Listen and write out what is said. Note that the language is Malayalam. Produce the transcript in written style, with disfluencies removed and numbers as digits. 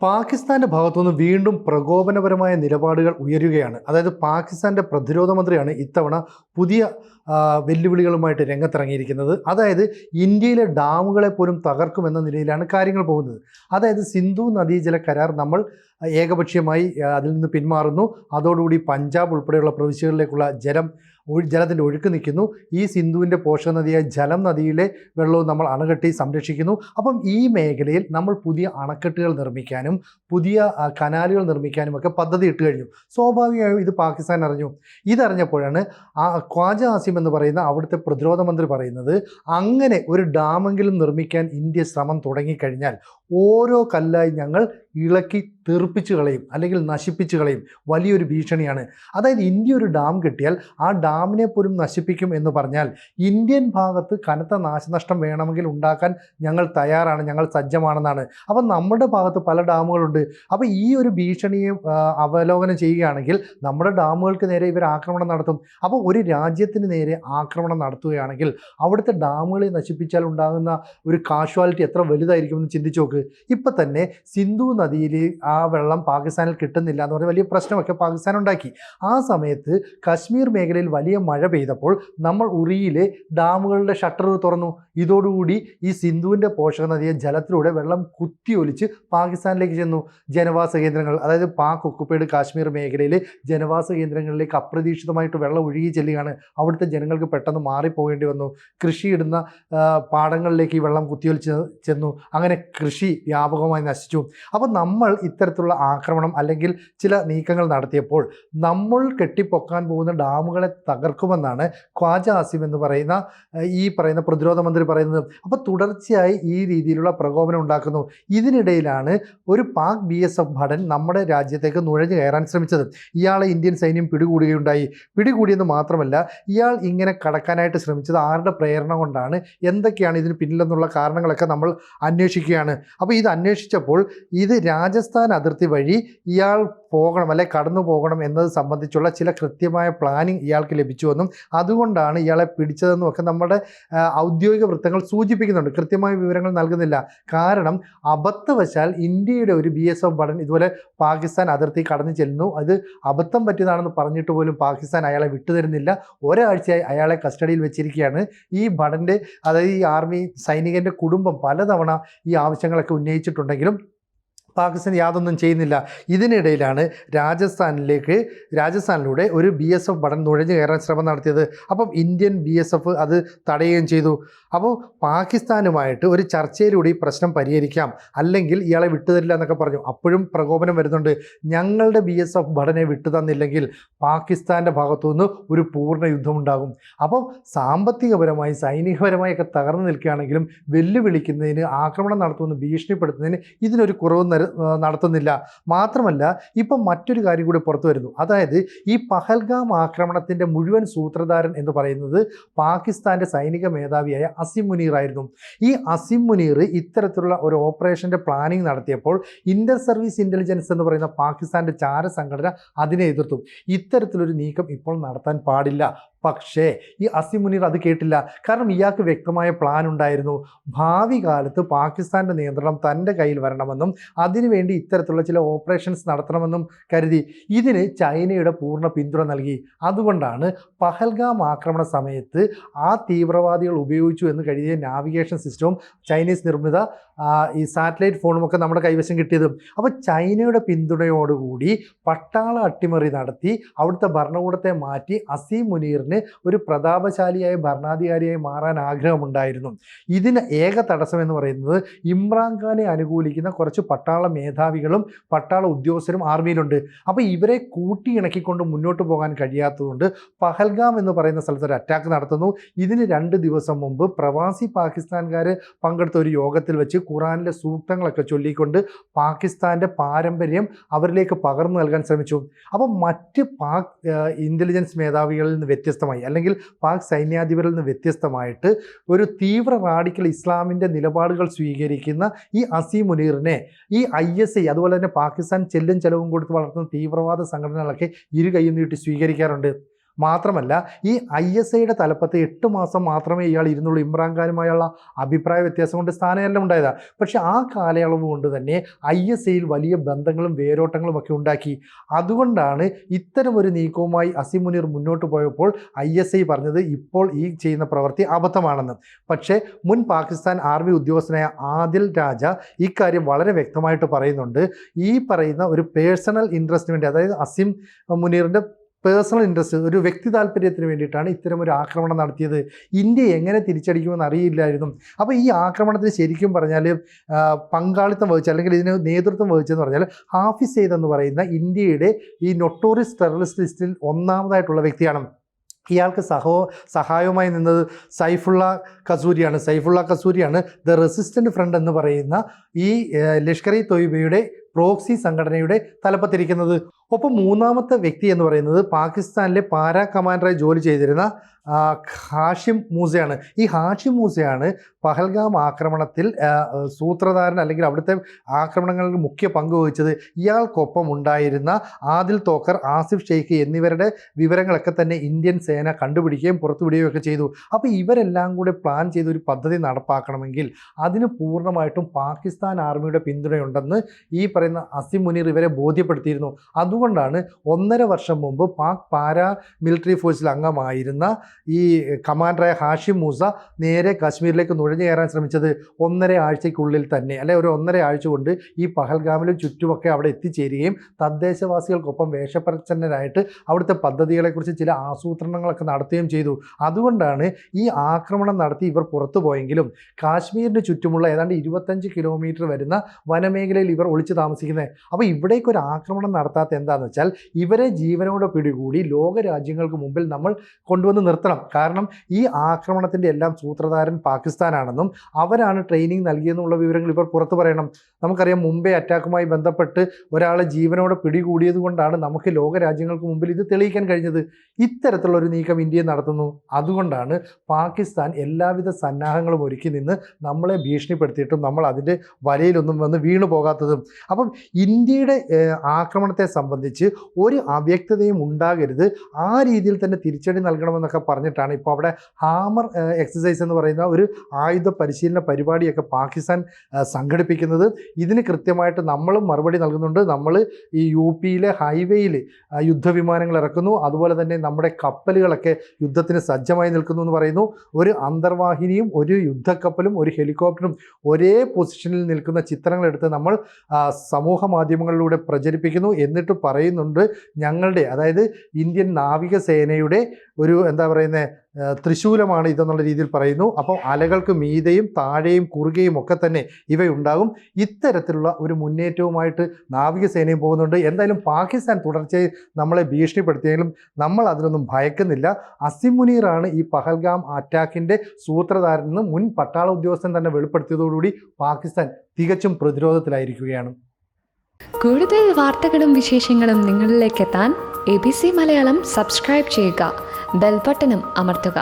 പാകിസ്ഥാന്റെ ഭാഗത്തുനിന്ന് വീണ്ടും പ്രകോപനപരമായ നിലപാടുകൾ ഉയരുകയാണ്. അതായത് പാകിസ്ഥാന്റെ പ്രതിരോധ മന്ത്രിയാണ് ഇത്തവണ പുതിയ വെല്ലുവിളികളുമായിട്ട് രംഗത്തിറങ്ങിയിരിക്കുന്നത്. അതായത് ഇന്ത്യയിലെ ഡാമുകളെ പോലും തകർക്കുമെന്ന നിലയിലാണ് കാര്യങ്ങൾ പോകുന്നത്. അതായത് സിന്ധു നദീജല കരാർ നമ്മൾ ഏകപക്ഷീയമായി അതിൽ നിന്ന് പിന്മാറുന്നു. അതോടുകൂടി പഞ്ചാബ് ഉൾപ്പെടെയുള്ള പ്രവിശ്യകളിലേക്കുള്ള ജലത്തിൻ്റെ ഒഴുക്ക് നിൽക്കുന്നു. ഈ സിന്ധുവിൻ്റെ പോഷക നദിയായ ജലം നദിയിലെ വെള്ളവും നമ്മൾ അണകെട്ടി സംരക്ഷിക്കുന്നു. അപ്പം ഈ മേഖലയിൽ നമ്മൾ പുതിയ അണക്കെട്ടുകൾ നിർമ്മിക്കാനും പുതിയ കനാലുകൾ നിർമ്മിക്കാനും ഒക്കെ പദ്ധതി ഇട്ട് കഴിഞ്ഞു. സ്വാഭാവികമായും ഇത് പാകിസ്ഥാൻ അറിഞ്ഞു. ഇതറിഞ്ഞപ്പോഴാണ് ഖ്വാജ ആസിം എന്ന് പറയുന്ന അവിടുത്തെ പ്രതിരോധ മന്ത്രി പറയുന്നത്, അങ്ങനെ ഒരു ഡാമെങ്കിലും നിർമ്മിക്കാൻ ഇന്ത്യ ശ്രമം തുടങ്ങിക്കഴിഞ്ഞാൽ ഓരോ കല്ലായി ഞങ്ങൾ ഇളക്കി തെറിപ്പിച്ച് കളയും, അല്ലെങ്കിൽ നശിപ്പിച്ച് കളയും. വലിയൊരു ഭീഷണിയാണ്. അതായത് ഇന്ത്യ ഒരു ഡാം കെട്ടിയാൽ ആ ഡാമിനെ പോലും നശിപ്പിക്കും എന്ന് പറഞ്ഞാൽ ഇന്ത്യൻ ഭാഗത്ത് കനത്ത നാശനഷ്ടം വേണമെങ്കിൽ ഉണ്ടാക്കാൻ ഞങ്ങൾ തയ്യാറാണ്, ഞങ്ങൾ സജ്ജമാണെന്നാണ്. അപ്പം നമ്മുടെ ഭാഗത്ത് പല ഡാമുകളുണ്ട്. അപ്പോൾ ഈ ഒരു ഭീഷണിയെ അവലോകനം ചെയ്യുകയാണെങ്കിൽ നമ്മുടെ ഡാമുകൾക്ക് നേരെ ഇവർ ആക്രമണം നടത്തും. അപ്പോൾ ഒരു രാജ്യത്തിന് നേരെ ആക്രമണം നടത്തുകയാണെങ്കിൽ അവിടുത്തെ ഡാമുകളെ നശിപ്പിച്ചാൽ ഉണ്ടാകുന്ന ഒരു കാഷ്വാലിറ്റി എത്ര വലുതായിരിക്കുമെന്ന് ചിന്തിച്ചു നോക്ക്. ഇപ്പം തന്നെ സിന്ധു നദിയിൽ ആ വെള്ളം പാകിസ്ഥാനിൽ കിട്ടുന്നില്ല എന്ന് പറഞ്ഞ വലിയ പ്രശ്നമൊക്കെ പാകിസ്ഥാൻ ഉണ്ടാക്കി. ആ സമയത്ത് കശ്മീർ മേഖലയിൽ വലിയ മഴ പെയ്തപ്പോൾ നമ്മൾ ഉറിയിലെ ഡാമുകളുടെ ഷട്ടർ തുറന്നു. ഇതോടുകൂടി ഈ സിന്ധുവിൻ്റെ പോഷക നദിയെ ജലത്തിലൂടെ വെള്ളം കുത്തിയൊലിച്ച് പാകിസ്ഥാനിലേക്ക് ചെന്നു. ജനവാസ കേന്ദ്രങ്ങൾ, അതായത് പാക് ഒക്കുപ്പൈഡ് കാശ്മീർ മേഖലയിലെ ജനവാസ കേന്ദ്രങ്ങളിലേക്ക് അപ്രതീക്ഷിതമായിട്ട് വെള്ളം ഒഴുകി ചെല്ലുകയാണ്. അവിടുത്തെ ജനങ്ങൾക്ക് പെട്ടെന്ന് മാറിപ്പോകേണ്ടി വന്നു. കൃഷിയിടുന്ന പാടങ്ങളിലേക്ക് ഈ വെള്ളം കുത്തിയൊലിച്ച് ചെന്നു. അങ്ങനെ കൃഷി വ്യാപകമായി നശിച്ചു. അപ്പോൾ നമ്മൾ ഇത്തരത്തിലുള്ള ആക്രമണം അല്ലെങ്കിൽ ചില നീക്കങ്ങൾ നടത്തിയപ്പോൾ നമ്മൾ കെട്ടിപ്പൊക്കാൻ പോകുന്ന ഡാമുകളെ തകർക്കുമെന്നാണ് ഖ്വാജ ആസിം എന്ന് പറയുന്ന പ്രതിരോധ മന്ത്രി പറയുന്നത്. അപ്പോൾ തുടർച്ചയായി ഈ രീതിയിലുള്ള പ്രകോപനം ഉണ്ടാക്കുന്നു. ഇതിനിടയിലാണ് ഒരു പാക് BSF ഭടൻ നമ്മുടെ രാജ്യത്തേക്ക് നുഴഞ്ഞു കയറാൻ ശ്രമിച്ചത്. ഇയാളെ ഇന്ത്യൻ സൈന്യം പിടികൂടുകയുണ്ടായി. പിടികൂടിയെന്ന് മാത്രമല്ല, ഇയാൾ ഇങ്ങനെ കടക്കാനായിട്ട് ശ്രമിച്ചത് ആരുടെ പ്രേരണ കൊണ്ടാണ്, എന്തൊക്കെയാണ് ഇതിന് പിന്നിലെന്നുള്ള കാരണങ്ങളൊക്കെ നമ്മൾ അന്വേഷിക്കുകയാണ്. അപ്പോൾ ഇത് അന്വേഷിച്ചപ്പോൾ ഇത് രാജസ്ഥാൻ അതിർത്തി വഴി ഇയാൾ പോകണം, അല്ലെ കടന്നു പോകണം എന്നത് സംബന്ധിച്ചുള്ള ചില കൃത്യമായ പ്ലാനിങ് ഇയാൾക്ക് ലഭിച്ചുവെന്നും അതുകൊണ്ടാണ് ഇയാളെ പിടിച്ചതെന്നും ഒക്കെ നമ്മുടെ ഔദ്യോഗിക വൃത്തങ്ങൾ സൂചിപ്പിക്കുന്നുണ്ട്. കൃത്യമായ വിവരങ്ങൾ നൽകുന്നില്ല. കാരണം അബദ്ധവശാൽ ഇന്ത്യയുടെ ഒരു BSF ഭടൻ ഇതുപോലെ പാകിസ്ഥാൻ അതിർത്തി കടന്നു ചെല്ലുന്നു. അത് അബദ്ധം പറ്റിയതാണെന്ന് പറഞ്ഞിട്ട് പോലും പാകിസ്ഥാൻ അയാളെ വിട്ടുതരുന്നില്ല. ഒരാഴ്ചയായി അയാളെ കസ്റ്റഡിയിൽ വെച്ചിരിക്കുകയാണ്. ഈ ഭടൻ്റെ, അതായത് ഈ ആർമി സൈനികൻ്റെ കുടുംബം പലതവണ ഈ ആവശ്യങ്ങളൊക്കെ ഉന്നയിച്ചിട്ടുണ്ടെങ്കിലും പാകിസ്ഥാൻ യാതൊന്നും ചെയ്യുന്നില്ല. ഇതിനിടയിലാണ് രാജസ്ഥാനിലൂടെ ഒരു BSF ഭടൻ നുഴഞ്ഞു കയറാൻ ശ്രമം നടത്തിയത്. അപ്പം ഇന്ത്യൻ BSF അത് തടയുകയും ചെയ്തു. അപ്പോൾ പാകിസ്ഥാനുമായിട്ട് ഒരു ചർച്ചയിലൂടെ ഈ പ്രശ്നം പരിഹരിക്കാം, അല്ലെങ്കിൽ ഇയാളെ വിട്ടുതരില്ല എന്നൊക്കെ പറഞ്ഞു. അപ്പോഴും പ്രകോപനം വരുന്നുണ്ട്. ഞങ്ങളുടെ BSF ഭടനെ വിട്ടുതന്നില്ലെങ്കിൽ പാകിസ്ഥാൻ്റെ ഭാഗത്തുനിന്ന് ഒരു പൂർണ്ണ യുദ്ധമുണ്ടാകും. അപ്പം സാമ്പത്തികപരമായി സൈനികപരമായി ഒക്കെ തകർന്നു നിൽക്കുകയാണെങ്കിലും വെല്ലുവിളിക്കുന്നതിന്, ആക്രമണം നടത്തുമെന്ന് ഭീഷണിപ്പെടുത്തുന്നതിന് ഇതിനൊരു കുറവ് നടത്തുന്നില്ല. മാത്രമല്ല, ഇപ്പം മറ്റൊരു കാര്യം കൂടി പുറത്തു വരുന്നു. അതായത് ഈ പഹൽഗാം ആക്രമണത്തിൻ്റെ മുഴുവൻ സൂത്രധാരൻ എന്ന് പറയുന്നത് പാകിസ്ഥാൻ്റെ സൈനിക മേധാവിയായ അസിം മുനീർ ആയിരുന്നു. ഈ അസിം മുനീർ ഇത്തരത്തിലുള്ള ഒരു ഓപ്പറേഷൻ്റെ പ്ലാനിങ് നടത്തിയപ്പോൾ ഇന്റർ സർവീസ് ഇൻ്റലിജൻസ് എന്ന് പറയുന്ന പാകിസ്ഥാൻ്റെ ചാര സംഘടന അതിനെ എതിർത്തു. ഇത്തരത്തിലൊരു നീക്കം ഇപ്പോൾ നടത്താൻ പാടില്ല. പക്ഷേ ഈ അസിം മുനീർ അത് കേട്ടില്ല. കാരണം ഇയാൾക്ക് വ്യക്തമായ പ്ലാൻ ഉണ്ടായിരുന്നു. ഭാവി കാലത്ത് പാകിസ്ഥാൻ്റെ നിയന്ത്രണം തൻ്റെ കയ്യിൽ വരണമെന്നും അതിനുവേണ്ടി ഇത്തരത്തിലുള്ള ചില ഓപ്പറേഷൻസ് നടത്തണമെന്നും കരുതി. ഇതിന് ചൈനയുടെ പൂർണ്ണ പിന്തുണ നൽകി. അതുകൊണ്ടാണ് പഹൽഗാം ആക്രമണ സമയത്ത് ആ തീവ്രവാദികൾ ഉപയോഗിച്ചു എന്ന് കരുതിയ നാവിഗേഷൻ സിസ്റ്റവും ചൈനീസ് നിർമ്മിത ഈ സാറ്റലൈറ്റ് ഫോണുമൊക്കെ നമ്മുടെ കൈവശം കിട്ടിയത്. അപ്പോൾ ചൈനയുടെ പിന്തുണയോടുകൂടി പട്ടാള അട്ടിമറി നടത്തി അവിടുത്തെ ഭരണകൂടത്തെ മാറ്റി അസീം മുനീറിന് ഒരു പ്രതാപശാലിയായ ഭരണാധികാരിയായി മാറാൻ ആഗ്രഹമുണ്ടായിരുന്നു. ഇതിന് ഏക തടസ്സം എന്ന് പറയുന്നത് ഇമ്രാൻഖാനെ അനുകൂലിക്കുന്ന കുറച്ച് പട്ടാള മേധാവികളും പട്ടാള ഉദ്യോഗസ്ഥരും ആർമിയിലുണ്ട്. അപ്പോൾ ഇവരെ കൂട്ടിയിണക്കിക്കൊണ്ട് മുന്നോട്ട് പോകാൻ കഴിയാത്തതുകൊണ്ട് പഹൽഗാം എന്ന് പറയുന്ന സ്ഥലത്ത് ഒരു അറ്റാക്ക് നടത്തുന്നു. ഇതിന് 2 ദിവസം മുമ്പ് പ്രവാസി പാകിസ്ഥാൻകാർ പങ്കെടുത്ത ഒരു യോഗത്തിൽ വെച്ച് ഖുറാനിലെ സൂക്തങ്ങളൊക്കെ ചൊല്ലിക്കൊണ്ട് പാകിസ്ഥാൻ്റെ പാരമ്പര്യം അവരിലേക്ക് പകർന്നു നൽകാൻ ശ്രമിച്ചു. അപ്പോൾ മറ്റ് പാക് ഇൻ്റലിജൻസ് മേധാവികളിൽ നിന്ന് വ്യത്യസ്തമായി, അല്ലെങ്കിൽ പാക് സൈന്യാധിപരിൽ നിന്ന് വ്യത്യസ്തമായിട്ട് ഒരു തീവ്ര റാഡിക്കൽ ഇസ്ലാമിൻ്റെ നിലപാടുകൾ സ്വീകരിക്കുന്ന ഈ അസീം മുനീറിനെ ഈ ISI അതുപോലെ തന്നെ പാകിസ്ഥാൻ ചെല്ലും ചെലവും കൊടുത്ത് വളർത്തുന്ന തീവ്രവാദ സംഘടനകളൊക്കെ ഇരു കൈയും നീട്ടി സ്വീകരിക്കാറുണ്ട്. മാത്രമല്ല ഈ ISIയുടെ തലപ്പത്ത് 8 മാസം മാത്രമേ ഇയാൾ ഇരുന്നുള്ളൂ. ഇമ്രാൻഖാനുമായുള്ള അഭിപ്രായ വ്യത്യാസം കൊണ്ട് സ്ഥാനമെല്ലാം ഉണ്ടായതാണ്. പക്ഷേ ആ കാലയളവ് കൊണ്ട് തന്നെ ISIയിൽ വലിയ ബന്ധങ്ങളും വേരോട്ടങ്ങളും ഒക്കെ ഉണ്ടാക്കി. അതുകൊണ്ടാണ് ഇത്തരം ഒരു നീക്കവുമായി അസിം മുനീർ മുന്നോട്ട് പോയപ്പോൾ ISI പറഞ്ഞത് ഇപ്പോൾ ഈ ചെയ്യുന്ന പ്രവൃത്തി അബദ്ധമാണെന്ന്. പക്ഷേ മുൻ പാകിസ്ഥാൻ ആർമി ഉദ്യോഗസ്ഥനായ ആദിൽ രാജ ഇക്കാര്യം വളരെ വ്യക്തമായിട്ട് പറയുന്നുണ്ട്. ഈ പറയുന്ന ഒരു പേഴ്സണൽ ഇൻട്രസ്റ്റിന് വേണ്ടി, അതായത് അസിം മുനീറിൻ്റെ പേഴ്സണൽ ഇൻട്രസ്റ്റ്, ഒരു വ്യക്തി താല്പര്യത്തിന് വേണ്ടിയിട്ടാണ് ഇത്തരം ഒരു ആക്രമണം നടത്തിയത്. ഇന്ത്യ എങ്ങനെ തിരിച്ചടിക്കുമെന്ന് അറിയില്ലായിരുന്നു. അപ്പോൾ ഈ ആക്രമണത്തിന് ശരിക്കും പറഞ്ഞാൽ പങ്കാളിത്തം വഹിച്ച, അല്ലെങ്കിൽ ഇതിന് നേതൃത്വം വഹിച്ചതെന്ന് പറഞ്ഞാൽ ഹാഫിസ് സെയ്ദ് എന്ന് പറയുന്ന ഇന്ത്യയുടെ ഈ നൊട്ടോറിയസ് ടെററിസ്റ്റ് ലിസ്റ്റിൽ ഒന്നാമതായിട്ടുള്ള വ്യക്തിയാണ്. ഇയാൾക്ക് സഹായവുമായി നിന്നത് സൈഫുള്ള കസൂരിയാണ് ദ റെസിസ്റ്റൻ്റ് ഫ്രണ്ട് എന്ന് പറയുന്ന ഈ ലഷ്കർ-ഇ തോയ്ബയുടെ പ്രോക്സി സംഘടനയുടെ തലപ്പത്തിരിക്കുന്നത്. ഒപ്പം മൂന്നാമത്തെ വ്യക്തി എന്ന് പറയുന്നത് പാകിസ്ഥാനിലെ പാരാ കമാൻഡറായി ജോലി ചെയ്തിരുന്ന ഹാഷിം മൂസയാണ്. ഈ ഹാഷിം മൂസയാണ് പഹൽഗാം ആക്രമണത്തിൽ സൂത്രധാരൻ, അല്ലെങ്കിൽ അവിടുത്തെ ആക്രമണങ്ങളിൽ മുഖ്യ പങ്ക് വഹിച്ചത്. ഇയാൾക്കൊപ്പം ഉണ്ടായിരുന്ന ആദിൽ തോക്കർ, ആസിഫ് ഷെയ്ഖ് എന്നിവരുടെ വിവരങ്ങളൊക്കെ തന്നെ ഇന്ത്യൻ സേന കണ്ടുപിടിക്കുകയും പുറത്തുവിടുകയും ഒക്കെ ചെയ്തു. അപ്പോൾ ഇവരെല്ലാം കൂടെ പ്ലാൻ ചെയ്ത ഒരു പദ്ധതി നടപ്പാക്കണമെങ്കിൽ അതിന് പൂർണ്ണമായിട്ടും പാകിസ്ഥാൻ ആർമിയുടെ പിന്തുണയുണ്ടെന്ന് ഈ പറയുന്ന അസിം മുനീർ ഇവരെ ബോധ്യപ്പെടുത്തിയിരുന്നു. അതുകൊണ്ടാണ് 1.5 വർഷം മുമ്പ് പാക് പാരാ മിലിറ്ററി ഫോഴ്സിൽ അംഗമായിരുന്ന ഈ കമാൻഡറായ ഹാഷിം മൂസ നേരെ കാശ്മീരിലേക്ക് നുഴഞ്ഞു കയറാൻ ശ്രമിച്ചത് 1.5 ആഴ്ചയ്ക്കുള്ളിൽ തന്നെ, അല്ലെ ഒരു 1.5 ആഴ്ച കൊണ്ട് ഈ പഹൽഗാമിലും ചുറ്റുമൊക്കെ അവിടെ എത്തിച്ചേരുകയും തദ്ദേശവാസികൾക്കൊപ്പം വേഷപ്രച്ഛന്നരായിട്ട് അവിടുത്തെ പദ്ധതികളെക്കുറിച്ച് ചില ആസൂത്രണങ്ങളൊക്കെ നടത്തുകയും ചെയ്തു. അതുകൊണ്ടാണ് ഈ ആക്രമണം നടത്തി ഇവർ പുറത്തു പോയെങ്കിലും കാശ്മീരിന് ചുറ്റുമുള്ള ഏതാണ്ട് 25 കിലോമീറ്റർ വരുന്ന വനമേഖലയിൽ ഇവർ ഒളിച്ചു താമസിക്കുന്നത്. അപ്പോൾ ഇവിടേക്കൊരു ആക്രമണം നടത്താത്ത എന്താണെന്ന് വെച്ചാൽ ഇവരെ ജീവനോടെ പിടികൂടി ലോകരാജ്യങ്ങൾക്ക് മുമ്പിൽ നമ്മൾ കൊണ്ടുവന്ന് നിർത്തണം. കാരണം ഈ ആക്രമണത്തിൻ്റെ എല്ലാം സൂത്രധാരൻ പാകിസ്ഥാനാണെന്നും അവരാണ് ട്രെയിനിങ് നൽകിയെന്നുള്ള വിവരങ്ങൾ ഇവർ പുറത്തു പറയണം. നമുക്കറിയാം, മുംബൈ അറ്റാക്കുമായി ബന്ധപ്പെട്ട് ഒരാളെ ജീവനോടെ പിടികൂടിയത് കൊണ്ടാണ് നമുക്ക് ലോകരാജ്യങ്ങൾക്ക് മുമ്പിൽ ഇത് തെളിയിക്കാൻ കഴിഞ്ഞത്. ഇത്തരത്തിലുള്ള ഒരു നീക്കം ഇന്ത്യ നടത്തുന്നു. അതുകൊണ്ടാണ് പാകിസ്ഥാൻ എല്ലാവിധ സന്നാഹങ്ങളും ഒരുക്കി നിന്ന് നമ്മളെ ഭീഷണിപ്പെടുത്തിയിട്ടും നമ്മൾ അതിൻ്റെ വലയിലൊന്നും വന്ന് വീണു പോകാത്തതും. അപ്പം ഇന്ത്യയുടെ ആക്രമണത്തെ സംബന്ധിച്ച് ഒരു അവ്യക്തതയും ഉണ്ടാകരുത്, ആ രീതിയിൽ തന്നെ തിരിച്ചടി നൽകണമെന്നൊക്കെ പറഞ്ഞിട്ടാണ് ഇപ്പോൾ അവിടെ ഹാമർ എക്സസൈസ് എന്ന് പറയുന്ന ഒരു ആയുധ പരിശീലന പരിപാടിയൊക്കെ പാകിസ്ഥാൻ സംഘടിപ്പിക്കുന്നത്. ഇതിന് കൃത്യമായിട്ട് നമ്മളും മറുപടി നൽകുന്നുണ്ട്. നമ്മൾ ഈ UPയിലെ ഹൈവേയിൽ യുദ്ധവിമാനങ്ങൾ ഇറക്കുന്നു. അതുപോലെ തന്നെ നമ്മുടെ കപ്പലുകളൊക്കെ യുദ്ധത്തിന് സജ്ജമായി നിൽക്കുന്നു എന്ന് പറയുന്നു. ഒരു അന്തർവാഹിനിയും ഒരു യുദ്ധക്കപ്പലും ഒരു ഹെലികോപ്റ്ററും ഒരേ പൊസിഷനിൽ നിൽക്കുന്ന ചിത്രങ്ങളെടുത്ത് നമ്മൾ സമൂഹ മാധ്യമങ്ങളിലൂടെ പ്രചരിപ്പിക്കുന്നു. എന്നിട്ട് പറയുന്നുണ്ട് ഞങ്ങളുടെ, അതായത് ഇന്ത്യൻ നാവികസേനയുടെ ഒരു തൃശൂലമാണ് ഇതെന്നുള്ള രീതിയിൽ പറയുന്നു. അപ്പോൾ അലകൾക്ക് മീതെയും താഴെയും കുറുകയും ഒക്കെ തന്നെ ഇവയുണ്ടാകും. ഇത്തരത്തിലുള്ള ഒരു മുന്നേറ്റവുമായിട്ട് നാവികസേനയും പോകുന്നുണ്ട്. എന്തായാലും പാകിസ്ഥാൻ തുടർച്ചയായി നമ്മളെ ഭീഷണിപ്പെടുത്തിയെങ്കിലും നമ്മൾ അതിനൊന്നും ഭയക്കുന്നില്ല. അസിം മുനീറാണ് ഈ പഹൽഗാം അറ്റാക്കിൻ്റെ സൂത്രധാരനെന്ന് മുൻ പട്ടാള ഉദ്യോഗസ്ഥൻ തന്നെ വെളിപ്പെടുത്തിയതോടുകൂടി പാകിസ്ഥാൻ തികച്ചും പ്രതിരോധത്തിലായിരിക്കുകയാണ്. കൂടുതൽ വാർത്തകളും വിശേഷങ്ങളും നിങ്ങളിലേക്ക് എത്താൻ ABC മലയാളം സബ്സ്ക്രൈബ് ചെയ്യുക, ബെൽ ബട്ടണും അമർത്തുക.